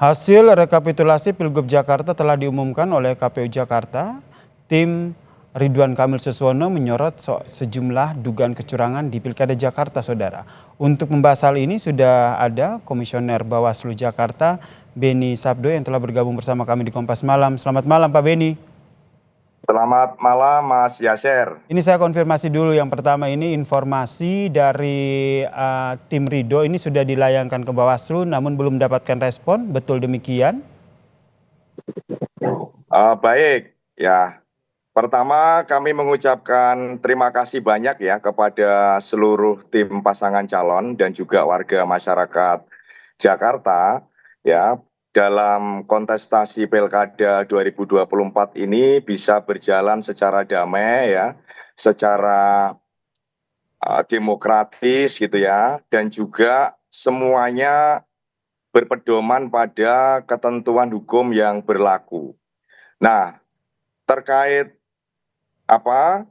Hasil rekapitulasi Pilgub Jakarta telah diumumkan oleh KPU Jakarta. Tim Ridwan Kamil Suswono menyorot sejumlah dugaan kecurangan di Pilkada Jakarta, Saudara. Untuk membahas hal ini sudah ada Komisioner Bawaslu Jakarta, Beni Sabdo, yang telah bergabung bersama kami di Kompas Malam. Selamat malam, Pak Beni. Selamat malam, Mas Yaser. Ini saya konfirmasi dulu, yang pertama ini informasi dari tim Ridho ini sudah dilayangkan ke Bawaslu namun belum mendapatkan respon, betul demikian? Baik, ya. Pertama kami mengucapkan terima kasih banyak ya kepada seluruh tim pasangan calon dan juga warga masyarakat Jakarta ya dalam kontestasi Pilkada 2024 ini bisa berjalan secara damai ya, secara demokratis gitu ya, dan juga semuanya berpedoman pada ketentuan hukum yang berlaku. Nah, terkait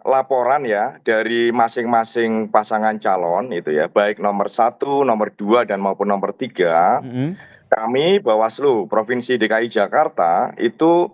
laporan ya dari masing-masing pasangan calon itu ya, baik nomor 1, nomor 2 dan maupun nomor 3, kami Bawaslu Provinsi DKI Jakarta itu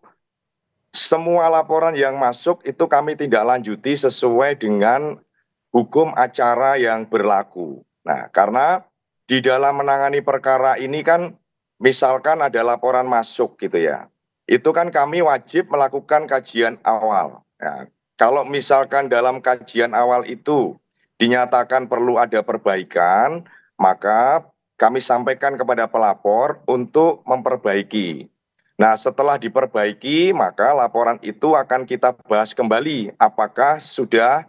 semua laporan yang masuk itu kami tindak lanjuti sesuai dengan hukum acara yang berlaku. Nah, karena di dalam menangani perkara ini kan misalkan ada laporan masuk gitu ya, itu kan kami wajib melakukan kajian awal. Ya, kalau misalkan dalam kajian awal itu dinyatakan perlu ada perbaikan, maka kami sampaikan kepada pelapor untuk memperbaiki. Nah, setelah diperbaiki, maka laporan itu akan kita bahas kembali apakah sudah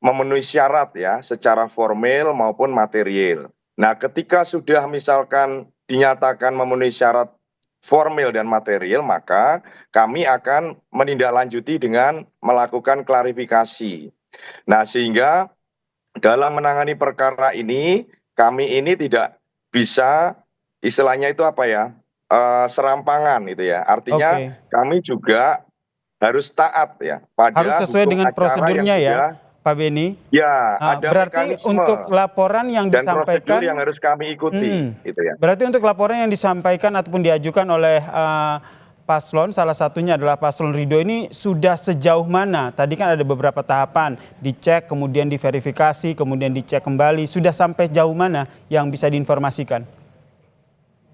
memenuhi syarat ya secara formil maupun material. Nah, ketika sudah misalkan dinyatakan memenuhi syarat formil dan material, maka kami akan menindaklanjuti dengan melakukan klarifikasi. Nah, sehingga dalam menangani perkara ini, kami ini tidak bisa istilahnya itu serampangan gitu ya. Artinya Oke. kami juga harus taat ya Harus pada sesuai hukum dengan acara yang prosedurnya ya, sudah. Pak Beni? Ya, ada Berarti mekanisme untuk laporan yang dan prosedur yang disampaikan, harus kami ikuti, gitu ya. berarti untuk laporan yang disampaikan ataupun diajukan oleh paslon, salah satunya adalah paslon Ridho ini sudah sejauh mana? Tadi kan ada beberapa tahapan, dicek, kemudian diverifikasi, kemudian dicek kembali. Sudah sampai jauh mana yang bisa diinformasikan?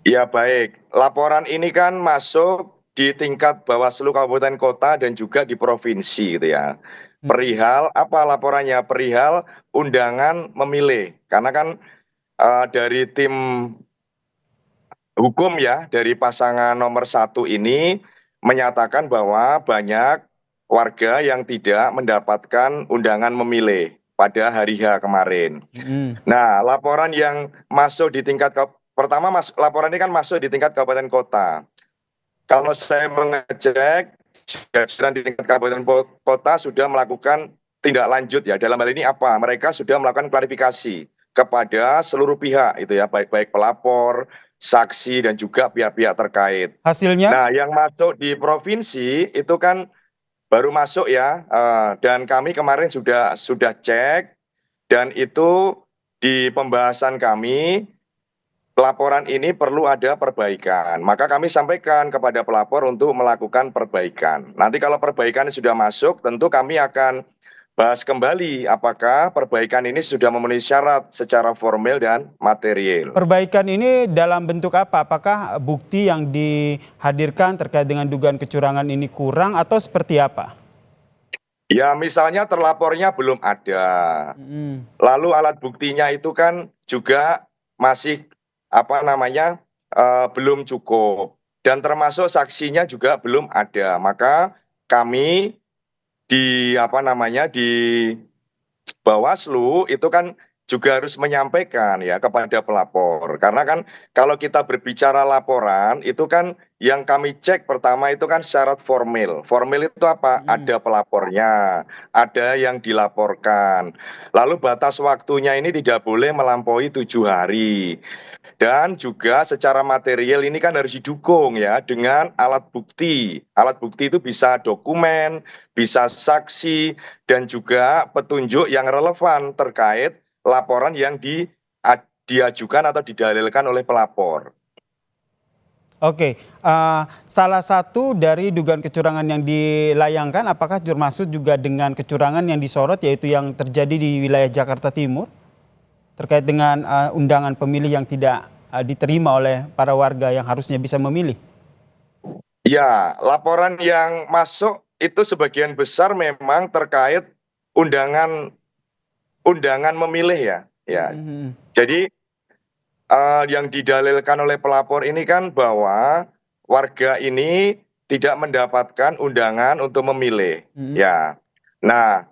Ya baik, laporan ini kan masuk di tingkat Bawaslu Kabupaten Kota dan juga di provinsi gitu ya. Perihal apa laporannya? Perihal undangan memilih. Karena kan dari tim hukum ya, dari pasangan nomor 1 ini menyatakan bahwa banyak warga yang tidak mendapatkan undangan memilih pada hari H kemarin. Nah, laporan yang masuk di tingkat pertama laporan ini kan masuk di tingkat kabupaten kota. Kalau saya mengecek, jajaran di tingkat kabupaten kota sudah melakukan tindak lanjut ya. Dalam hal ini apa? Mereka sudah melakukan klarifikasi kepada seluruh pihak itu ya, baik pelapor, saksi dan juga pihak-pihak terkait. Hasilnya? Nah, yang masuk di provinsi itu kan baru masuk ya, dan kami kemarin sudah cek dan itu di pembahasan kami laporan ini perlu ada perbaikan. Maka kami sampaikan kepada pelapor untuk melakukan perbaikan. Nanti kalau perbaikan sudah masuk, tentu kami akan bahas kembali apakah perbaikan ini sudah memenuhi syarat secara formil dan material. Perbaikan ini dalam bentuk apa? Apakah bukti yang dihadirkan terkait dengan dugaan kecurangan ini kurang atau seperti apa? Ya misalnya terlapornya belum ada. Lalu alat buktinya itu kan juga masih belum cukup. Dan termasuk saksinya juga belum ada. Maka kami di Bawaslu itu kan juga harus menyampaikan ya kepada pelapor. Karena kan kalau kita berbicara laporan itu kan yang kami cek pertama itu kan syarat formil. Formil itu apa? Ada pelapornya, ada yang dilaporkan. Lalu batas waktunya ini tidak boleh melampaui 7 hari. Dan juga secara material ini kan harus didukung ya dengan alat bukti. Alat bukti itu bisa dokumen, bisa saksi, dan juga petunjuk yang relevan terkait laporan yang diajukan atau didalilkan oleh pelapor. Oke, salah satu dari dugaan kecurangan yang dilayangkan apakah termasuk juga dengan kecurangan yang disorot yaitu yang terjadi di wilayah Jakarta Timur terkait dengan undangan pemilih yang tidak diterima oleh para warga yang harusnya bisa memilih? Ya, laporan yang masuk itu sebagian besar memang terkait undangan undangan memilih ya. Ya, Mhm, jadi yang didalilkan oleh pelapor ini kan bahwa warga ini tidak mendapatkan undangan untuk memilih. mhm. Ya, nah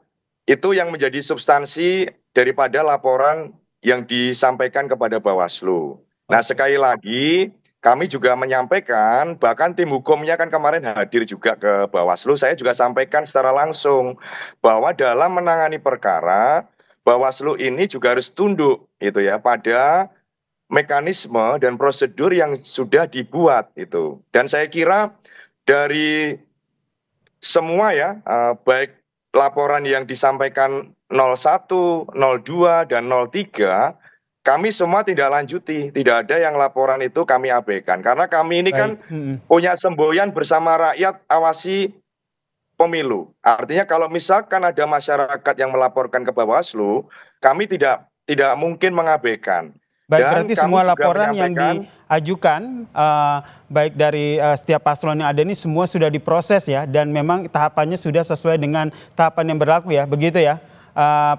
itu yang menjadi substansi daripada laporan yang disampaikan kepada Bawaslu. Nah, Oke, sekali lagi kami juga menyampaikan, bahkan tim hukumnya kan kemarin hadir juga ke Bawaslu, saya juga sampaikan secara langsung bahwa dalam menangani perkara, Bawaslu ini juga harus tunduk gitu ya pada mekanisme dan prosedur yang sudah dibuat itu. Dan saya kira dari semua ya, baik laporan yang disampaikan 01, 02, dan 03, kami semua tidak lanjuti. Tidak ada yang laporan itu kami abaikan. Karena kami ini baik. kan punya semboyan bersama rakyat awasi pemilu. Artinya kalau misalkan ada masyarakat yang melaporkan ke Bawaslu, kami tidak mungkin mengabaikan. Baik, Dan berarti kami semua juga laporan yang menyampaikan. diajukan, baik dari setiap paslon yang ada ini semua sudah diproses ya, dan memang tahapannya sudah sesuai dengan tahapan yang berlaku ya, begitu ya,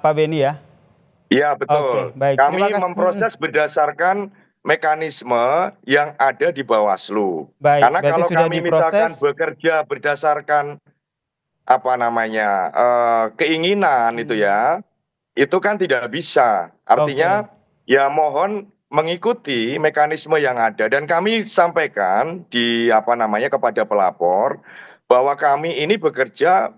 Pak Beni ya? Iya Oke, betul. baik. Terima Kami kasih. memproses berdasarkan mekanisme yang ada di Bawaslu. Baik, Karena berarti kalau sudah kami misalkan diproses. bekerja berdasarkan apa namanya, keinginan itu Mm, ya, itu kan tidak bisa. Oke, Artinya ya mohon mengikuti mekanisme yang ada dan kami sampaikan di apa namanya kepada pelapor bahwa kami ini bekerja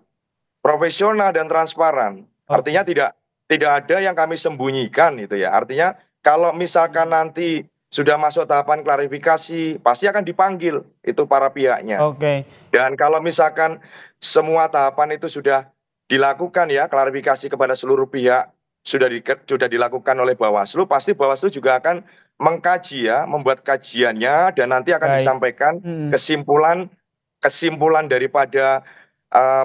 profesional dan transparan. Artinya oke. tidak ada yang kami sembunyikan itu ya. Artinya kalau misalkan Mm, nanti sudah masuk tahapan klarifikasi, pasti akan dipanggil itu para pihaknya. Oke, Dan kalau misalkan semua tahapan itu sudah dilakukan ya, klarifikasi kepada seluruh pihak sudah dilakukan oleh Bawaslu, pasti Bawaslu juga akan mengkaji ya, membuat kajiannya dan nanti akan baik. disampaikan Mm. kesimpulan kesimpulan daripada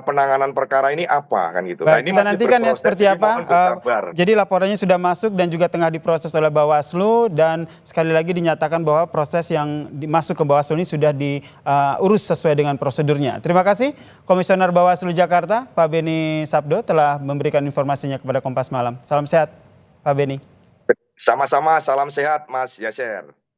penanganan perkara ini apa kan gitu. Nah, Baik, ini kita masih nantikan ya berproses seperti jadi apa. mohon bersabar. Jadi laporannya sudah masuk dan juga tengah diproses oleh Bawaslu dan sekali lagi dinyatakan bahwa proses yang masuk ke Bawaslu ini sudah diurus sesuai dengan prosedurnya. Terima kasih Komisioner Bawaslu Jakarta, Pak Beni Sabdo telah memberikan informasinya kepada Kompas Malam. Salam sehat, Pak Beni. Sama-sama, salam sehat Mas Yaser.